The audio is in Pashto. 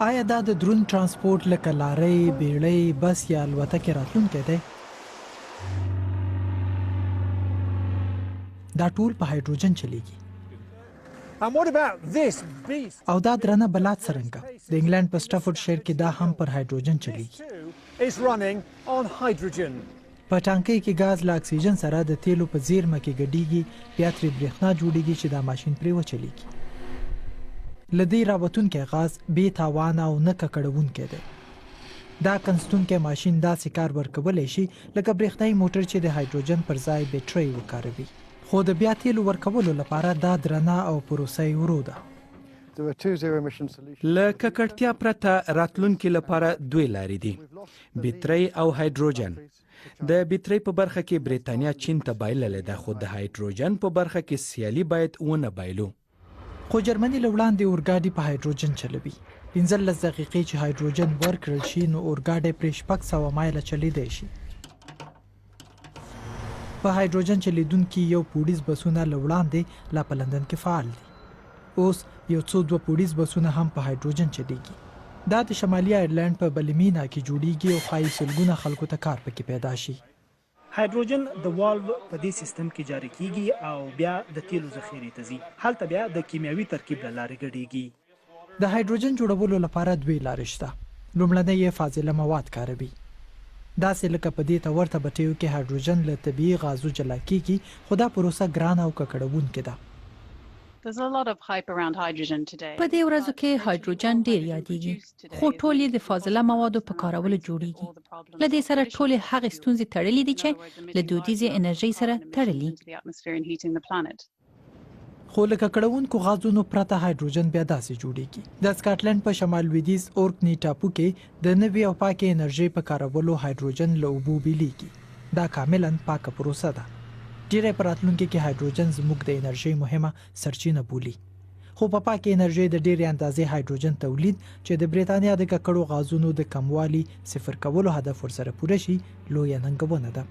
آیا دا د درون ترانسپورت لکه لارۍ، بیړۍ، بس یا الوتکې راتلونکی دی؟ دا ټول په هایدروجن چلیږي. او دا درنه بلاد څرنګه؟ د انګلند په سټافورډ شیر کې دا هم پر هایدروجن چلیږي. په ټانکۍ کې ګاز له اکسیجن سره د تیلو په زیرمه کې ګډیږي، بیا ترې برېښنا جوړیږي چې دا ماشین پرې وچلیږي. له دې راوتونکی غاز بې تاوانه او نه ککړونکی دی. دا کنستونکی ماشین داسې کار ورکولی شي لکه برېښنایي موټر چې د هایدروجن پر ځای بیټرۍ وکاروي. خو د بیا تیلو ورکولو لپاره دا درنه او پروسه یې ورو ده. له ککړتیا پرته راتلونکي لپاره دوی لارې دي: بیټرۍ او هایدروجن. د بیټرۍ په برخه کې برېټانیا چین ته بایللې ده، خو د هایدروجن په برخه کې سیالي باید ونه بایلو. خو جرمني له وړاندې اورګاډي په هایدروجن چلوي. 15 دقیقې چې هایدروجن ورکړل شي نو اورګاډی پرې 600 مایله چلیدی شي. په هایدروجن چلیدونکي یو پوډیز بسونه له وړاندې لا په لندن کې فعال دي. اوس یو څو 2 پوډیز بسونه هم په هایدروجن چلیږي. دا د شمالي آیرلند په بلمینا کې جوړیږي او ښایي سلګونه خلکو ته کار پکې پیدا شي. هایدروجن د والو په دې سیستم کې جاری کیږي او بیا د تیلو ذخیرې ته ځي. هلته بیا د کیمیاوي ترکیب له لارې ګډیږي. د هایدروجن جوړولو لپاره 2 لارې شته. لومړنۍ یې فاضله مواد کاروي. داسې لکه په دې ته ورته بټیو کې هایدروجن له طبیعي غازو جلا کیږي، خو دا پروسه ګرانه او ککړونکې ده. په دې ورځو کې هایدروجن ډیر یادېږي، خو ټول یې د فاضله موادو په کارولو جوړیږي. له دې سره ټولې هغې ستونزې تړلې دي چې له دودیزې انرژۍ سره تړلي. خو له ککړونکو غازونو پرته هایدروجن بیا داسې جوړیږي. د سکاټلند په شمال لویدیځ اورکني ټاپو کې د نوې او پاکې انرژۍ په کارولو هایدروجن له اوبو بیلیږي. دا کاملا پاکه پروسه ده. ډیری په راتلونکي کې هایدروجن زموږ د انرژۍ مهمه سرچینه بولي. خو په پاکې انرژۍ د ډیرې اندازې هایدروجن تولید چې د برېټانیا د ککړو غازونو د کموالي صفر کولو هدف ورسره پوره شي لویه ننګونه ده.